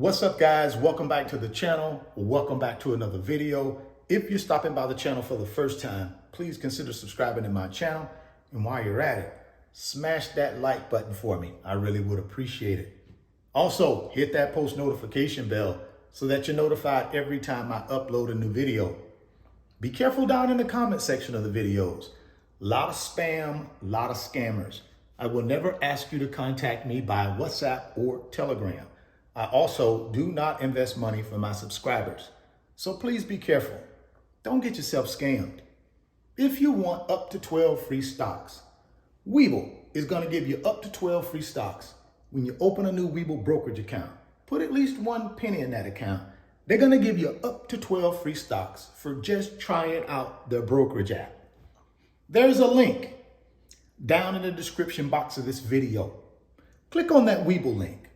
What's up, guys? Welcome back to the channel. Welcome back to another video. If you're stopping by the channel for the first time, please consider subscribing to my channel. And while you're at it, smash that like button for me. I really would appreciate it. Also, hit that post notification bell so that you're notified every time I upload a new video. Be careful down in the comment section of the videos. A lot of spam, a lot of scammers. I will never ask you to contact me by WhatsApp or Telegram. I also do not invest money for my subscribers. So please be careful. Don't get yourself scammed. If you want up to 12 free stocks, Webull is going to give you up to 12 free stocks when you open a new Webull brokerage account. Put at least 1 penny in that account. They're going to give you up to 12 free stocks for just trying out their brokerage app. There's a link down in the description box of this video. Click on that Webull link.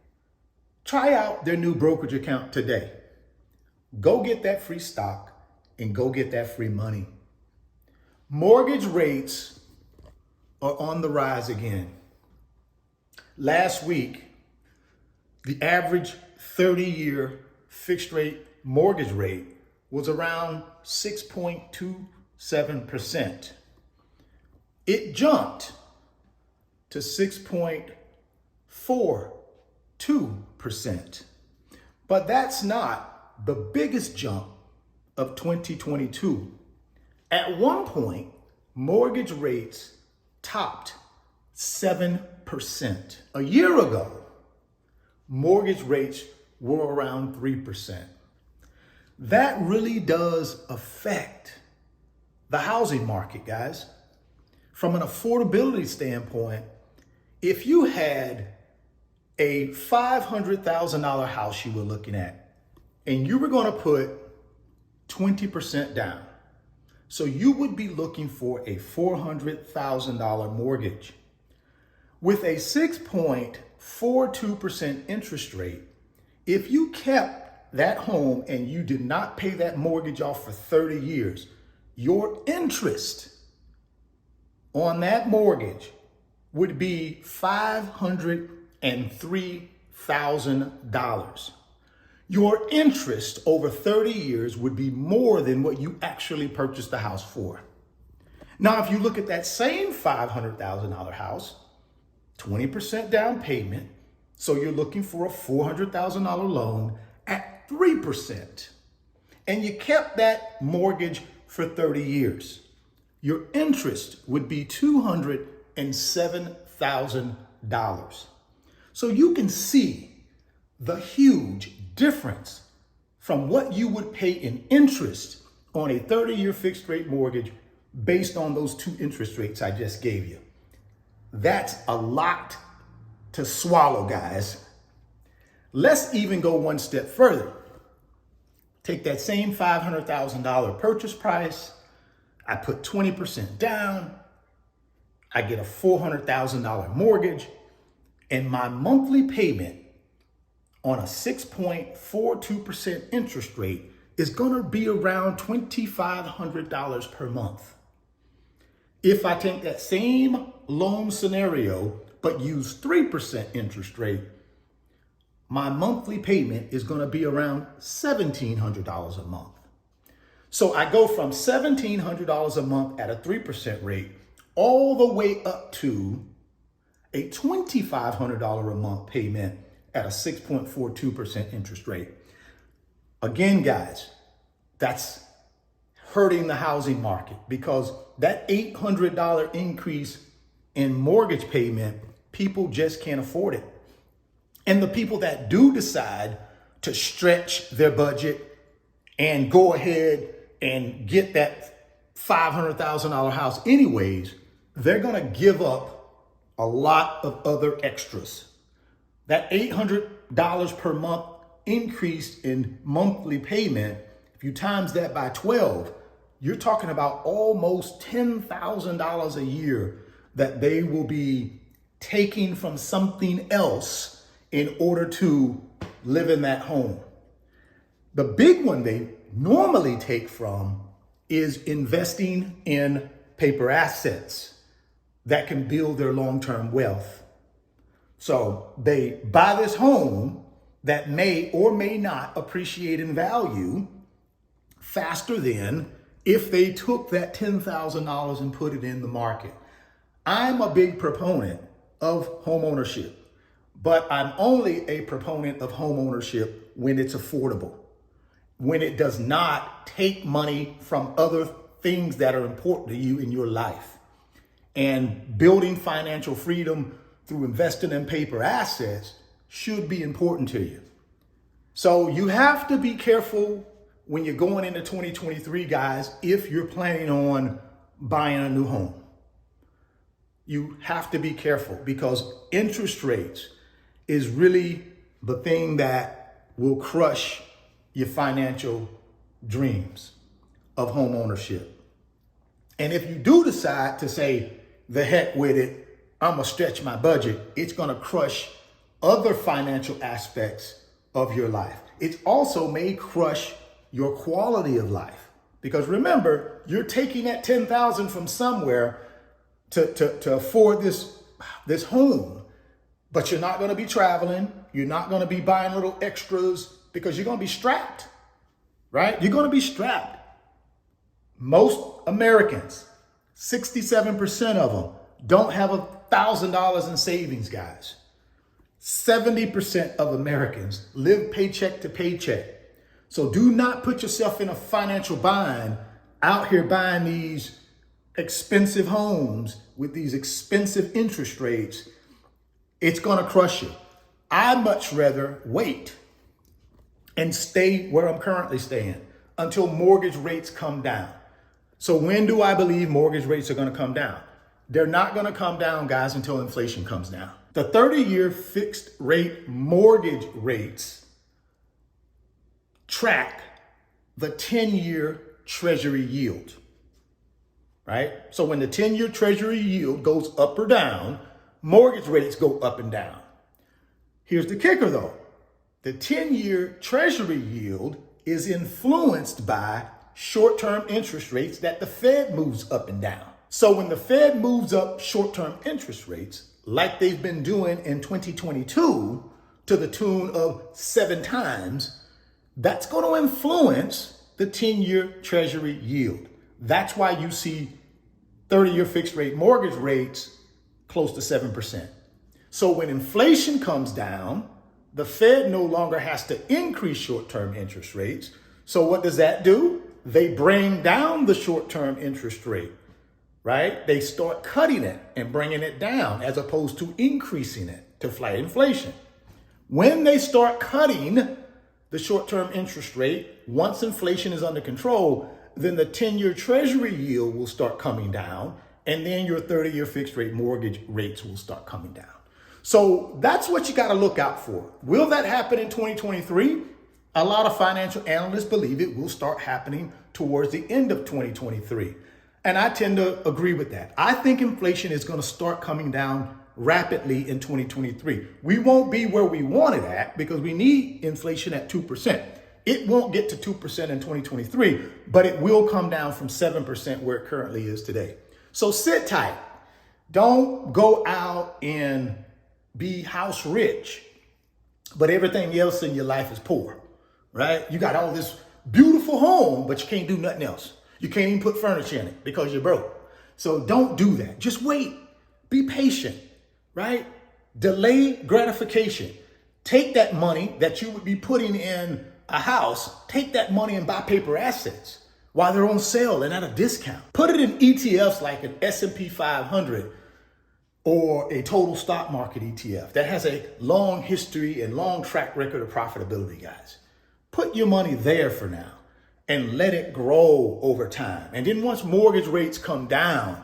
Try out their new brokerage account today. Go get that free stock and go get that free money. Mortgage rates are on the rise again. Last week, the average 30-year fixed rate mortgage rate was around 6.27%. It jumped to 6.42%. But that's not the biggest jump of 2022. At one point, mortgage rates topped 7%. A year ago, mortgage rates were around 3%. That really does affect the housing market, guys. From an affordability standpoint, if you had a $500,000 house you were looking at, and you were going to put 20% down. So you would be looking for a $400,000 mortgage. With a 6.42% interest rate, if you kept that home and you did not pay that mortgage off for 30 years, your interest on that mortgage would be $503,000. Your interest over 30 years would be more than what you actually purchased the house for. Now, if you look at that same $500,000 house, 20% down payment, so you're looking for a $400,000 loan at 3%, and you kept that mortgage for 30 years, your interest would be $207,000. So you can see the huge difference from what you would pay in interest on a 30-year fixed rate mortgage based on those two interest rates I just gave you. That's a lot to swallow, guys. Let's even go one step further. Take that same $500,000 purchase price. I put 20% down. I get a $400,000 mortgage, and my monthly payment on a 6.42% interest rate is going to be around $2,500 per month. If I take that same loan scenario, but use 3% interest rate, my monthly payment is going to be around $1,700 a month. So I go from $1,700 a month at a 3% rate all the way up to a $2,500 a month payment at a 6.42% interest rate. Again, guys, that's hurting the housing market because that $800 increase in mortgage payment, people just can't afford it. And the people that do decide to stretch their budget and go ahead and get that $500,000 house anyways, they're going to give up a lot of other extras. That $800 per month increase in monthly payment, if you times that by 12, you're talking about almost $10,000 a year that they will be taking from something else in order to live in that home. The big one they normally take from is investing in paper assets that can build their long-term wealth. So they buy this home, that may or may not appreciate in value faster than if they took that $10,000 and put it in the market. I'm a big proponent of home ownership, but I'm only a proponent of home ownership when it's affordable, when it does not take money from other things that are important to you in your life. And building financial freedom through investing in paper assets should be important to you. So you have to be careful when you're going into 2023, guys, if you're planning on buying a new home. You have to be careful because interest rates is really the thing that will crush your financial dreams of home ownership. And if you do decide to say, the heck with it, I'm gonna stretch my budget, it's gonna crush other financial aspects of your life. It also may crush your quality of life. Because remember, you're taking that $10,000 from somewhere to afford this home, but you're not gonna be traveling, you're not gonna be buying little extras because you're gonna be strapped, right? You're gonna be strapped. Most Americans, 67% of them, don't have $1,000 in savings, guys. 70% of Americans live paycheck to paycheck. So do not put yourself in a financial bind out here buying these expensive homes with these expensive interest rates. It's gonna crush you. I'd much rather wait and stay where I'm currently staying until mortgage rates come down. So when do I believe mortgage rates are gonna come down? They're not gonna come down, guys, until inflation comes down. The 30-year fixed rate mortgage rates track the 10-year treasury yield, right? So when the 10-year treasury yield goes up or down, mortgage rates go up and down. Here's the kicker though. The 10-year treasury yield is influenced by short-term interest rates that the Fed moves up and down. So when the Fed moves up short-term interest rates, like they've been doing in 2022 to the tune of 7 times, that's going to influence the 10-year treasury yield. That's why you see 30-year fixed rate mortgage rates close to 7%. So when inflation comes down, the Fed no longer has to increase short-term interest rates. So what does that do? They bring down the short-term interest rate, right? They start cutting it and bringing it down as opposed to increasing it to fight inflation. When they start cutting the short-term interest rate, once inflation is under control, then the 10-year treasury yield will start coming down, and then your 30-year fixed rate mortgage rates will start coming down. So that's what you got to look out for. Will that happen in 2023? A lot of financial analysts believe it will start happening towards the end of 2023. And I tend to agree with that. I think inflation is going to start coming down rapidly in 2023. We won't be where we want it at because we need inflation at 2%. It won't get to 2% in 2023, but it will come down from 7% where it currently is today. So sit tight. Don't go out and be house rich, but everything else in your life is poor, right? You got all this beautiful home, but you can't do nothing else. You can't even put furniture in it because you're broke. So don't do that. Just wait. Be patient, right? Delay gratification. Take that money that you would be putting in a house, take that money and buy paper assets while they're on sale and at a discount. Put it in ETFs like an S&P 500 or a total stock market ETF that has a long history and long track record of profitability, guys. Put your money there for now and let it grow over time. And then once mortgage rates come down,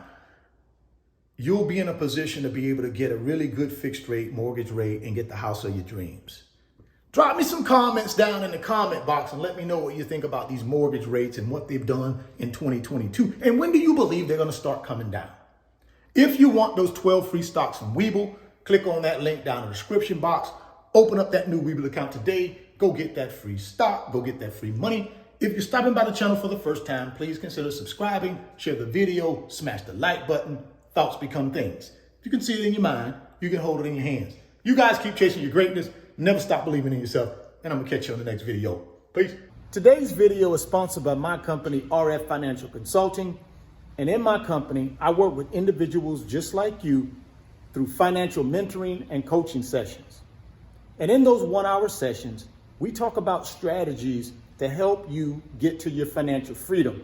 you'll be in a position to be able to get a really good fixed rate mortgage rate and get the house of your dreams. Drop me some comments down in the comment box and let me know what you think about these mortgage rates and what they've done in 2022. And when do you believe they're going to start coming down? If you want those 12 free stocks from Webull, click on that link down in the description box. Open up that new Webull account today. Go get that free stock. Go get that free money. If you're stopping by the channel for the first time, please consider subscribing, share the video, smash the like button. Thoughts become things. If you can see it in your mind, you can hold it in your hands. You guys keep chasing your greatness. Never stop believing in yourself. And I'm going to catch you on the next video. Peace. Today's video is sponsored by my company, RF Financial Consulting. And in my company, I work with individuals just like you through financial mentoring and coaching sessions. And in those 1-hour sessions, we talk about strategies to help you get to your financial freedom,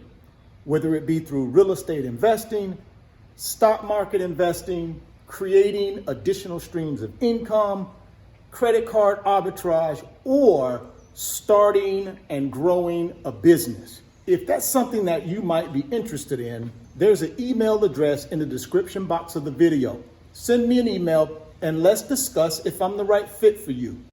whether it be through real estate investing, stock market investing, creating additional streams of income, credit card arbitrage, or starting and growing a business. If that's something that you might be interested in, there's an email address in the description box of the video. Send me an email and let's discuss if I'm the right fit for you.